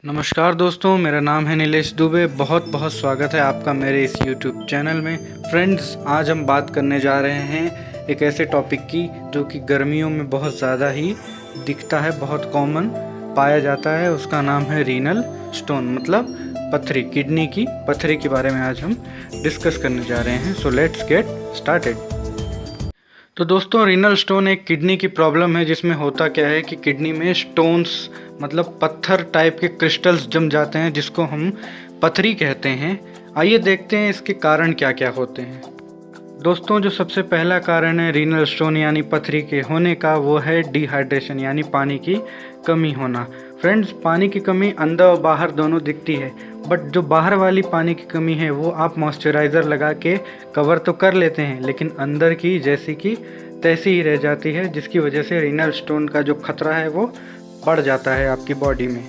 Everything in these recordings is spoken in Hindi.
नमस्कार दोस्तों, मेरा नाम है नीलेश दुबे। बहुत बहुत स्वागत है आपका मेरे इस YouTube चैनल में। फ्रेंड्स, आज हम बात करने जा रहे हैं एक ऐसे टॉपिक की जो कि गर्मियों में बहुत ज़्यादा ही दिखता है, बहुत कॉमन पाया जाता है। उसका नाम है रीनल स्टोन, मतलब पथरी, किडनी की पथरी के बारे में आज हम डिस्कस करने जा रहे हैं। So let's get started. तो दोस्तों, रीनल स्टोन एक किडनी की प्रॉब्लम है जिसमें होता क्या है कि किडनी में स्टोन्स मतलब पत्थर टाइप के क्रिस्टल्स जम जाते हैं, जिसको हम पथरी कहते हैं। आइए देखते हैं इसके कारण क्या क्या होते हैं। दोस्तों, जो सबसे पहला कारण है रीनल स्टोन यानी पथरी के होने का, वो है डिहाइड्रेशन यानी पानी की कमी होना। फ्रेंड्स, पानी की कमी अंदर और बाहर दोनों दिखती है, बट जो बाहर वाली पानी की कमी है वो आप मॉइस्चराइज़र लगा के कवर तो कर लेते हैं, लेकिन अंदर की जैसी की तैसी ही रह जाती है, जिसकी वजह से रीनल स्टोन का जो खतरा है वो बढ़ जाता है आपकी बॉडी में।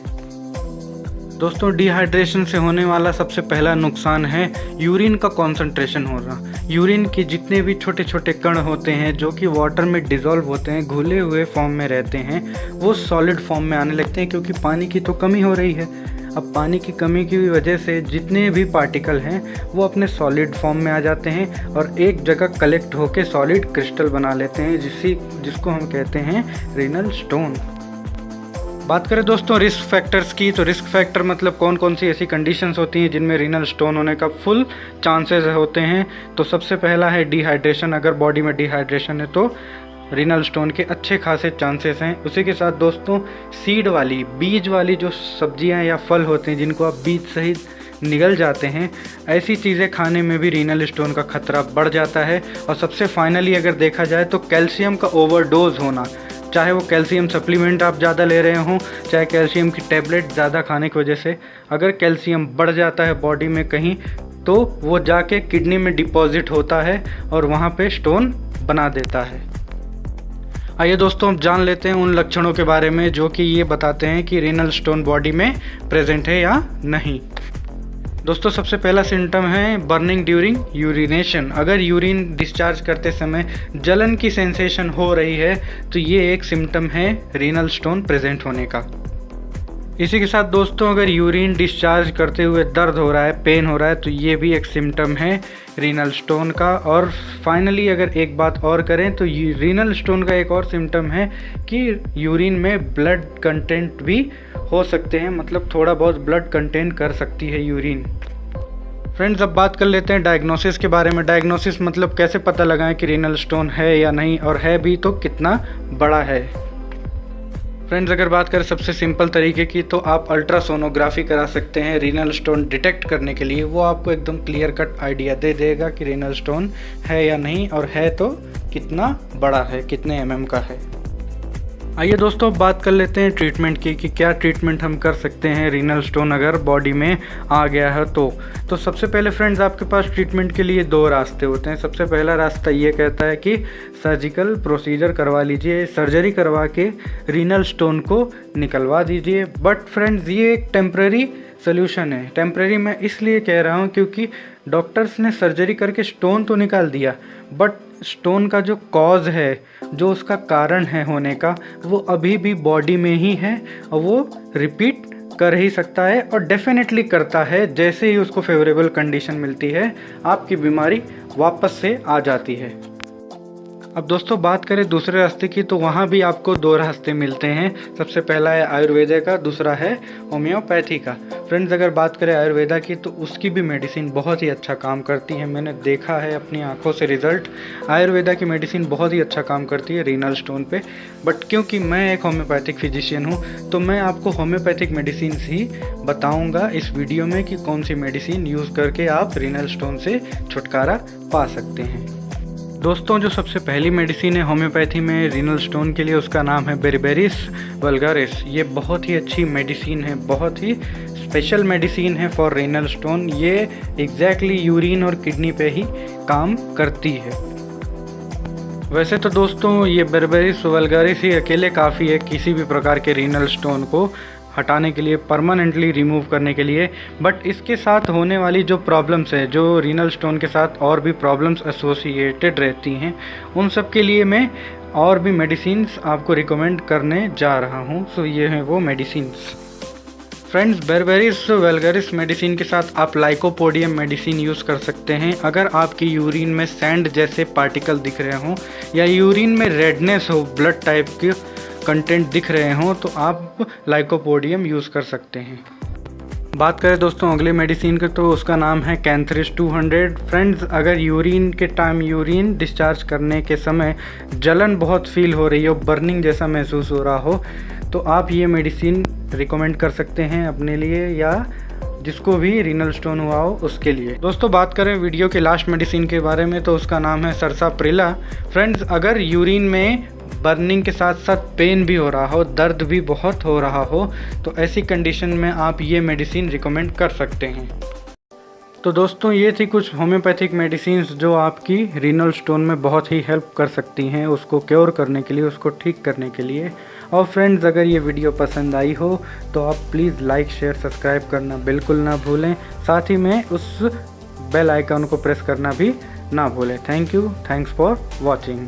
दोस्तों, डिहाइड्रेशन से होने वाला सबसे पहला नुकसान है यूरिन का कॉन्सेंट्रेशन होना। यूरिन के जितने भी छोटे छोटे कण होते हैं जो कि वाटर में डिज़ोल्व होते हैं, घुले हुए फॉर्म में रहते हैं, वो सॉलिड फॉर्म में आने लगते हैं, क्योंकि पानी की तो कमी हो रही है। अब पानी की कमी की वजह से जितने भी पार्टिकल हैं वो अपने सॉलिड फॉर्म में आ जाते हैं और एक जगह कलेक्ट होकर सॉलिड क्रिस्टल बना लेते हैं, जिसको हम कहते हैं रीनल स्टोन। बात करें दोस्तों रिस्क फैक्टर्स की, तो रिस्क फैक्टर मतलब कौन कौन सी ऐसी कंडीशंस होती हैं जिनमें रीनल स्टोन होने का फुल चांसेस होते हैं। तो सबसे पहला है डिहाइड्रेशन। अगर बॉडी में डिहाइड्रेशन है तो रीनल स्टोन के अच्छे खासे चांसेस हैं। उसी के साथ दोस्तों, सीड वाली, बीज वाली जो सब्जियां या फल होते हैं जिनको आप बीज सहित निगल जाते हैं, ऐसी चीज़ें खाने में भी रीनल स्टोन का खतरा बढ़ जाता है। और सबसे फाइनली अगर देखा जाए तो कैल्शियम का ओवरडोज होना, चाहे वो कैल्शियम सप्लीमेंट आप ज़्यादा ले रहे हों, चाहे कैल्शियम की टैबलेट ज़्यादा खाने की वजह से अगर कैल्शियम बढ़ जाता है बॉडी में कहीं, तो वो जाके किडनी में डिपॉजिट होता है और वहाँ पे स्टोन बना देता है। आइए दोस्तों, हम जान लेते हैं उन लक्षणों के बारे में जो कि ये बताते हैं कि रीनल स्टोन बॉडी में प्रेजेंट है या नहीं। दोस्तों, सबसे पहला सिम्टम है बर्निंग ड्यूरिंग यूरिनेशन। अगर यूरिन डिस्चार्ज करते समय जलन की सेंसेशन हो रही है तो ये एक सिम्टम है रीनल स्टोन प्रेजेंट होने का। इसी के साथ दोस्तों, अगर यूरिन डिस्चार्ज करते हुए दर्द हो रहा है, पेन हो रहा है, तो ये भी एक सिम्टम है रीनल स्टोन का। और फाइनली अगर एक बात और करें तो रीनल स्टोन का एक और सिम्टम है कि यूरिन में ब्लड कंटेंट भी हो सकते हैं, मतलब थोड़ा बहुत ब्लड कंटेन कर सकती है यूरिन। फ्रेंड्स, अब बात कर लेते हैं डायग्नोसिस के बारे में। डायग्नोसिस मतलब कैसे पता लगाएं कि रीनल स्टोन है या नहीं, और है भी तो कितना बड़ा है। फ्रेंड्स, अगर बात करें सबसे सिंपल तरीके की, तो आप अल्ट्रासोनोग्राफी करा सकते हैं रीनल स्टोन डिटेक्ट करने के लिए। वो आपको एकदम क्लियर कट आइडिया दे देगा कि रीनल स्टोन है या नहीं, और है तो कितना बड़ा है, कितने mm का है। आइए दोस्तों, बात कर लेते हैं ट्रीटमेंट की कि क्या ट्रीटमेंट हम कर सकते हैं रीनल स्टोन अगर बॉडी में आ गया है तो सबसे पहले फ्रेंड्स, आपके पास ट्रीटमेंट के लिए दो रास्ते होते हैं। सबसे पहला रास्ता ये कहता है कि सर्जिकल प्रोसीजर करवा लीजिए, सर्जरी करवा के रीनल स्टोन को निकलवा दीजिए। बट फ्रेंड्स, ये एक टेम्प्रेरी सोल्यूशन है। टेम्प्रेरी मैं इसलिए कह रहा हूँ क्योंकि डॉक्टर्स ने सर्जरी करके स्टोन तो निकाल दिया, बट स्टोन का जो कॉज है, जो उसका कारण है होने का, वो अभी भी बॉडी में ही है और वो रिपीट कर ही सकता है, और डेफिनेटली करता है। जैसे ही उसको फेवरेबल कंडीशन मिलती है, आपकी बीमारी वापस से आ जाती है। अब दोस्तों, बात करें दूसरे रास्ते की, तो वहाँ भी आपको दो रास्ते मिलते हैं। सबसे पहला है आयुर्वेदा का, दूसरा है होम्योपैथी का। फ्रेंड्स, अगर बात करें आयुर्वेदा की, तो उसकी भी मेडिसिन बहुत ही अच्छा काम करती है। मैंने देखा है अपनी आंखों से रिजल्ट। आयुर्वेदा की मेडिसिन बहुत ही अच्छा काम करती है रीनल स्टोन पे। बट क्योंकि मैं एक होम्योपैथिक फिजिशियन हूँ, तो मैं आपको होम्योपैथिक मेडिसिन ही बताऊँगा इस वीडियो में कि कौन सी मेडिसिन यूज़ करके आप रीनल स्टोन से छुटकारा पा सकते हैं। दोस्तों, जो सबसे पहली मेडिसिन है होम्योपैथी में रीनल स्टोन के लिए, उसका नाम है बेरबेरिस वल्गारिस। ये बहुत ही अच्छी मेडिसिन है, बहुत ही स्पेशल मेडिसिन है फॉर रीनल स्टोन। ये एग्जैक्टली यूरिन और किडनी पे ही काम करती है। वैसे तो दोस्तों, ये बेरबेरिस वल्गारिस ही अकेले काफ़ी है किसी भी प्रकार के रीनल स्टोन को हटाने के लिए, परमानेंटली रिमूव करने के लिए। बट इसके साथ होने वाली जो प्रॉब्लम्स है, जो रीनल स्टोन के साथ और भी प्रॉब्लम्स एसोसिएटेड रहती हैं, उन सब के लिए मैं और भी मेडिसिन्स आपको रिकमेंड करने जा रहा हूँ। सो ये हैं वो मेडिसिन्स। फ्रेंड्स, बेरबेरिस वल्गारिस मेडिसिन के साथ आप लाइकोपोडियम मेडिसिन यूज़ कर सकते हैं। अगर आपकी यूरिन में सैंड जैसे पार्टिकल दिख रहे हों या यूरिन में रेडनेस हो, ब्लड टाइप के कंटेंट दिख रहे हों, तो आप लाइकोपोडियम यूज़ कर सकते हैं। बात करें दोस्तों अगले मेडिसिन के, तो उसका नाम है कैंथरिस 200। फ्रेंड्स, अगर यूरिन के टाइम यूरिन डिस्चार्ज करने के समय जलन बहुत फील हो रही हो, बर्निंग जैसा महसूस हो रहा हो, तो आप ये मेडिसिन रिकमेंड कर सकते हैं अपने लिए या जिसको भी रीनल स्टोन हुआ हो उसके लिए। दोस्तों बात करें वीडियो के लास्ट मेडिसिन के बारे में, तो उसका नाम है सरसाप्रिला। फ्रेंड्स, अगर यूरिन में बर्निंग के साथ साथ पेन भी हो रहा हो, दर्द भी बहुत हो रहा हो, तो ऐसी कंडीशन में आप ये मेडिसिन रिकमेंड कर सकते हैं। तो दोस्तों ये थी कुछ होम्योपैथिक मेडिसिन्स जो आपकी रीनल स्टोन में बहुत ही हेल्प कर सकती हैं, उसको क्योर करने के लिए, उसको ठीक करने के लिए। और फ्रेंड्स, अगर ये वीडियो पसंद आई हो तो आप प्लीज़ लाइक शेयर सब्सक्राइब करना बिल्कुल ना भूलें, साथ ही में उस बेल आइकन को प्रेस करना भी ना भूलें। Thank you, thanks for watching.